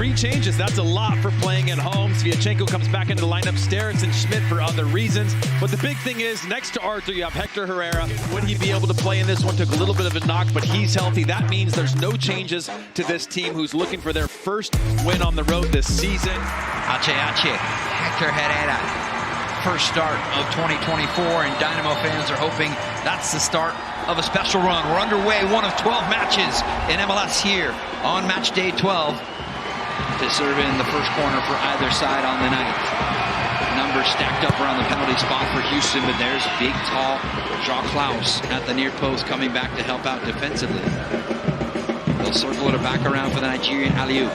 3 changes. That's a lot for playing at home. Sviatchenko comes back into the lineup. Starets and Schmidt for other reasons. But the big thing is, next to Arthur, you have Hector Herrera. Would he be able to play in this one? Took a little bit of a knock, but he's healthy. That means there's no changes to this team who's looking for their first win on the road this season. Hector Herrera. First start of 2024, and Dynamo fans are hoping that's the start of a special run. We're underway, one of 12 matches in MLS here on match day 12 to serve in the first corner for either side on the night. Numbers stacked up around the penalty spot for Houston, but there's big, tall Jacques Klaus at the near post coming back to help out defensively. They'll circle it back around for the Nigerian Aliou.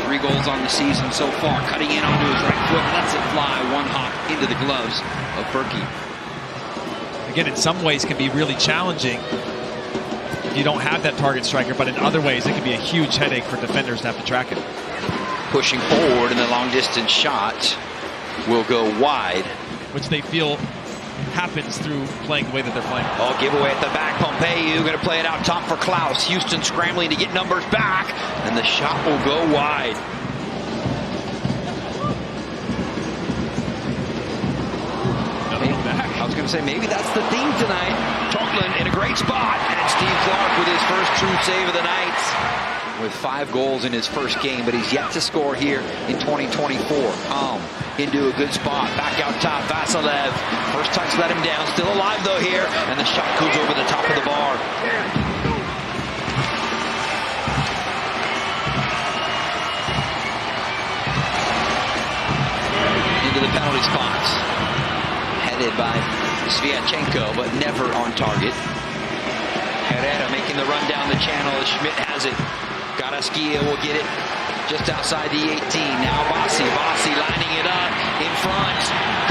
3 goals on the season so far. Cutting in onto his right foot, lets it fly. One hop into the gloves of Berkey. Again, in some ways can be really challenging if you don't have that target striker, but in other ways it can be a huge headache for defenders to have to track it. Pushing forward, and the long distance shot will go wide. Which they feel happens through playing the way that they're playing. Oh, giveaway at the back. Pompeu going to play it out top for Klaus. Houston scrambling to get numbers back, and the shot will go wide. I was going to say, maybe that's the theme tonight. Tonklin in a great spot, and Steve Clark with his first true save of the night. With 5 goals in his first game, but he's yet to score here in 2024. Into a good spot. Back out top, Vasilev. First touch let him down. Still alive, though, here. And the shot goes over the top of the bar. Into the penalty spots. Headed by Sviatchenko, but never on target. Herrera making the run down the channel as Schmidt has it. Garaskia will get it just outside the 18. Now Bassi lining it up in front.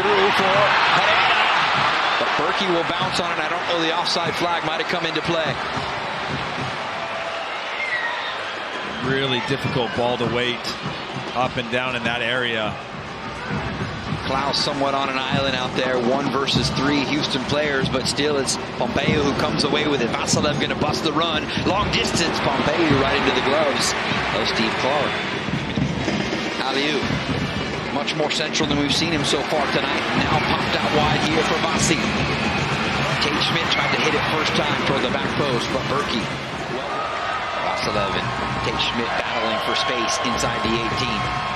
Through for Herrera. But Berkey will bounce on it. I don't know, the offside flag might have come into play. Really difficult ball to wait up and down in that area. Klaus somewhat on an island out there. 1 versus 3 Houston players, but still it's Pompeu who comes away with it. Vasilev going to bust the run. Long distance, Pompeu right into the gloves of Steve Clark. Aliou, much more central than we've seen him so far tonight. Now popped out wide here for Bassi. Tate Schmidt tried to hit it first time toward the back post, but Berkey. Vasilev and Tate Schmidt battling for space inside the 18.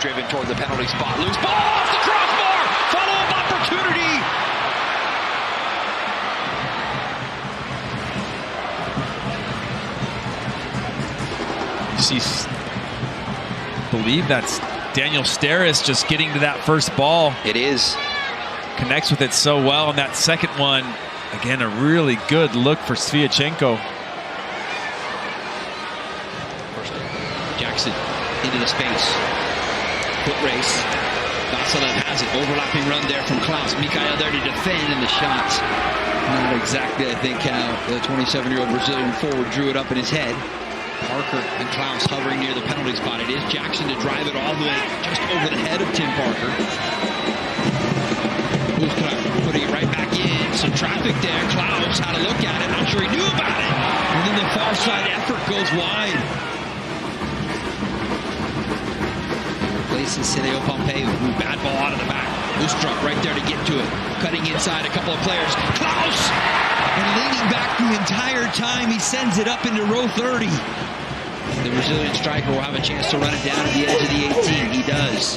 Driven toward the penalty spot. Loose ball off the crossbar. Follow-up opportunity. Believe that's Daniel Starets just getting to that first ball. It is. Connects with it so well. And that second one, again, a really good look for Sviatchenko. Jackson into the space. Foot race. Vasilev has it. Overlapping run there from Klaus. Mikhail there to defend, and the shots not exactly, I think, how the 27-year-old Brazilian forward drew it up in his head. Parker and Klaus hovering near the penalty spot. It is Jackson to drive it all the way just over the head of Tim Parker. Putting it right back in. Some traffic there. Klaus had a look at it. Not sure he knew about it. And then the far side effort goes wide. Places Sileo Pompeu. Bad ball out of the back. Oostrup right there to get to it. Cutting inside a couple of players. Klaus! And leaning back the entire time, he sends it up into row 30. The Brazilian striker will have a chance to run it down at the edge of the 18. He does.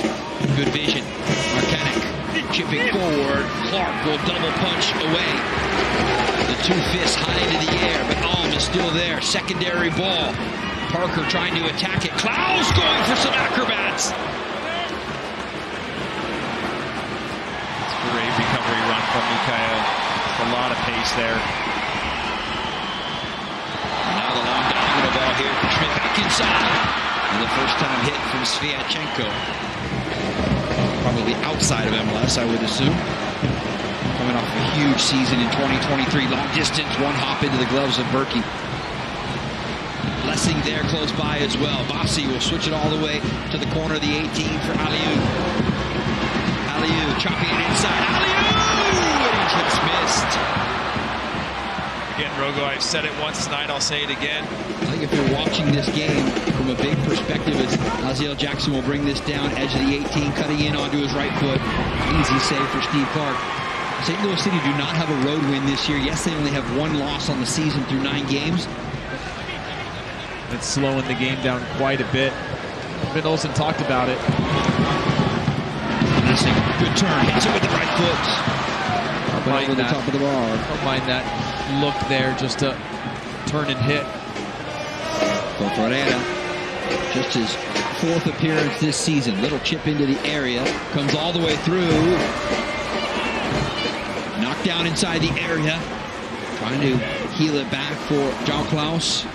Good vision. Markanek chipping forward. Clark will double punch away. The 2 fists high into the air, but Alm is still there. Secondary ball. Parker trying to attack it. Klaus going for some acrobats. Great recovery run from Mikhail. A lot of pace there. Now the long diagonal ball here for Schmidt back inside. And the first time hit from Sviatchenko. Probably outside of MLS, I would assume. Coming off a huge season in 2023. Long distance, 1 hop into the gloves of Berkey. Blessing there close by as well. Bassi will switch it all the way to the corner of the 18 for Aliou. Aliou chopping it inside. Aliou! And he just missed. Again, Rogo, I've said it once tonight, I'll say it again. I think if you're watching this game from a big perspective, as Aziel Jackson will bring this down, edge of the 18, cutting in onto his right foot. Easy save for Steve Clark. St. Louis City do not have a road win this year. Yes, they only have one loss on the season through 9 games. It's slowing the game down quite a bit. Vin Olsen talked about it. Good turn, hits it with the right foot. Over the top of the bar. Don't mind that look there, just to turn and hit. For Ferreira, just his 4th appearance this season. Little chip into the area, comes all the way through. Knocked down inside the area. Trying to heel it back for João Klaus.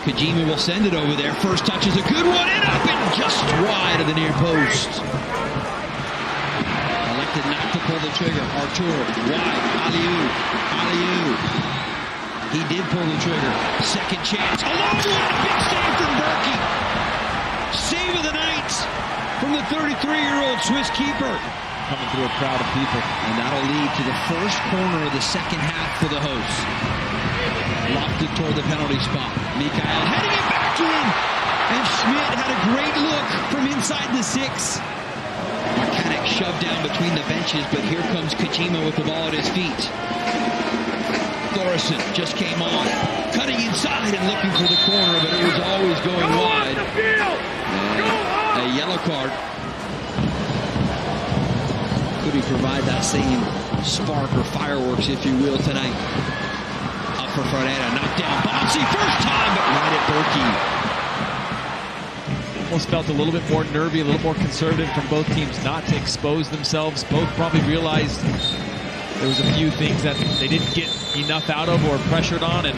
Kajima will send it over there. First touch is a good one, and up and just wide of the near post. Elected not to pull the trigger. Artur, wide, Aliou. He did pull the trigger. Second chance. A long one, a big save from Berkey. Save of the night from the 33-year-old Swiss keeper. Coming through a crowd of people. And that'll lead to the first corner of the second half for the hosts. Lofted toward the penalty spot. Mikael heading it back in. And Schmidt had a great look from inside the 6. Markanek shoved down between the benches, but here comes Kajima with the ball at his feet. Thoresen just came on, cutting inside and looking for the corner, but it was always going wide. And a yellow card. Could he provide that same spark or fireworks, if you will, tonight? Up for Ferreira, knocked down. Bonsi, first time, but right at Berkey. Almost felt a little bit more nervy, a little more conservative from both teams not to expose themselves. Both probably realized there was a few things that they didn't get enough out of or pressured on, and